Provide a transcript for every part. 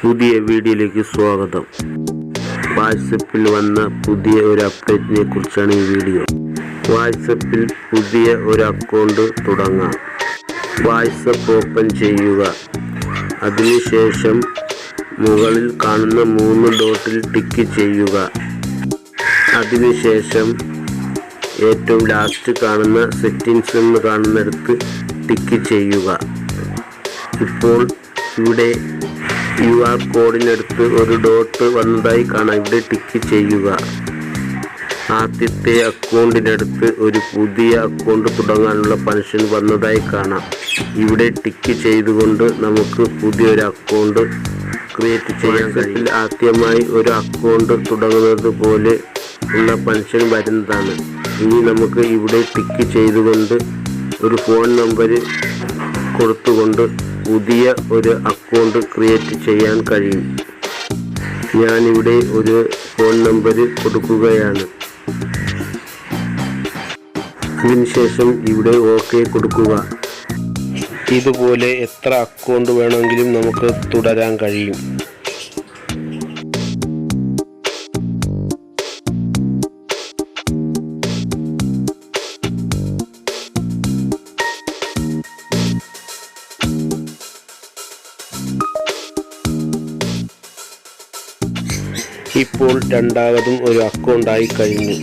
പുതിയ വീഡിയോയിലേക്ക് സ്വാഗതം. വാട്സപ്പിൽ വന്ന പുതിയ ഒരു അപ്ഡേറ്റിനെ കുറിച്ചാണ് ഈ വീഡിയോ. വാട്സപ്പിൽ പുതിയ ഒരു അക്കൗണ്ട് തുടങ്ങാം. വാട്സപ്പ് ഓപ്പൺ ചെയ്യുക. അതിനുശേഷം മുകളിൽ കാണുന്ന 3 ഡോട്ടിൽ ടിക്ക് ചെയ്യുക. അതിനുശേഷം ഏറ്റവും ലാസ്റ്റ് കാണുന്ന സെറ്റിംഗ്സ് എന്ന് കാണുന്നിടത്ത് ടിക്ക് ചെയ്യുക. ഇപ്പോൾ ഇവിടെ QR കോഡിനടുത്ത് ഒരു ഡോട്ട് വന്നതായി കാണാം. ഇവിടെ ടിക്ക് ചെയ്യുക. ആദ്യത്തെ അക്കൗണ്ടിനടുത്ത് ഒരു പുതിയ അക്കൗണ്ട് തുടങ്ങാനുള്ള ഫംഗ്ഷൻ വന്നതായി കാണാം. ഇവിടെ ടിക്ക് ചെയ്തുകൊണ്ട് നമുക്ക് പുതിയൊരു അക്കൗണ്ട് ക്രിയേറ്റ് ചെയ്യാൻ കഴിയും. ആദ്യമായി ഒരു അക്കൗണ്ട് തുടങ്ങുന്നത് പോലെ ഉള്ള ഫംഗ്ഷൻ വരുന്നതാണ്. ഇനി നമുക്ക് ഇവിടെ ടിക്ക് ചെയ്തുകൊണ്ട് ഒരു ഫോൺ നമ്പർ കൊടുത്തുകൊണ്ട് പുതിയ ഒരു അക്കൗണ്ട് ക്രിയേറ്റ് ചെയ്യാൻ കഴിയും. ഞാനിവിടെ ഒരു ഫോൺ നമ്പർ കൊടുക്കുകയാണ്. അതിനുശേഷം ഇവിടെ ഓക്കെ കൊടുക്കുക. ഇതുപോലെ എത്ര അക്കൗണ്ട് വേണമെങ്കിലും നമുക്ക് തുടരാൻ കഴിയും. ഇപ്പോൾ രണ്ടാമതും ഒരു അക്കൗണ്ടായി കഴിഞ്ഞു.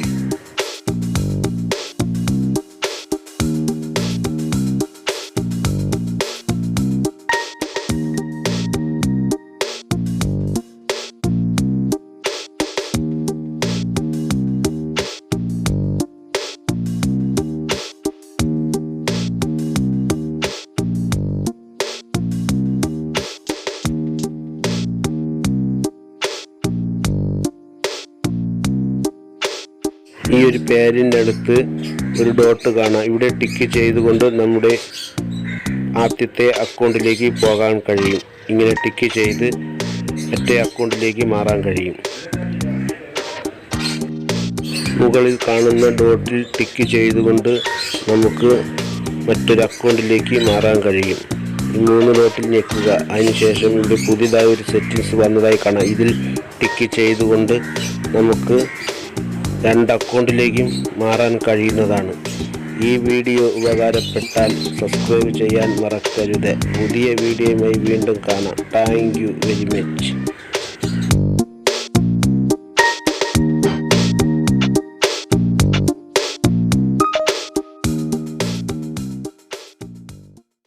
ഈ ഒരു പേരിൻ്റെ അടുത്ത് ഒരു ഡോട്ട് കാണാം. ഇവിടെ ടിക്ക് ചെയ്തുകൊണ്ട് നമ്മുടെ ആദ്യത്തെ അക്കൗണ്ടിലേക്ക് പോകാൻ കഴിയും. ഇങ്ങനെ ടിക്ക് ചെയ്ത് മറ്റേ അക്കൗണ്ടിലേക്ക് മാറാൻ കഴിയും. മുകളിൽ കാണുന്ന ഡോട്ടിൽ ടിക്ക് ചെയ്തുകൊണ്ട് നമുക്ക് മറ്റൊരു അക്കൗണ്ടിലേക്ക് മാറാൻ കഴിയും. ഈ 3 ഡോട്ടിൽ ഞെക്കുക. അതിനുശേഷം ഇവിടെ പുതിയതായി ഒരു സെറ്റിങ്സ് വന്നതായി കാണാം. ഇതിൽ ടിക്ക് ചെയ്തുകൊണ്ട് നമുക്ക് 2 അക്കൗണ്ടിലേക്കും മാറാൻ കഴിയുന്നതാണ്. ഈ വീഡിയോ ഉപകാരപ്പെട്ടാൽ സബ്സ്ക്രൈബ് ചെയ്യാൻ മറക്കരുത്. പുതിയ വീഡിയോയുമായി വീണ്ടും കാണാം. Thank you very much.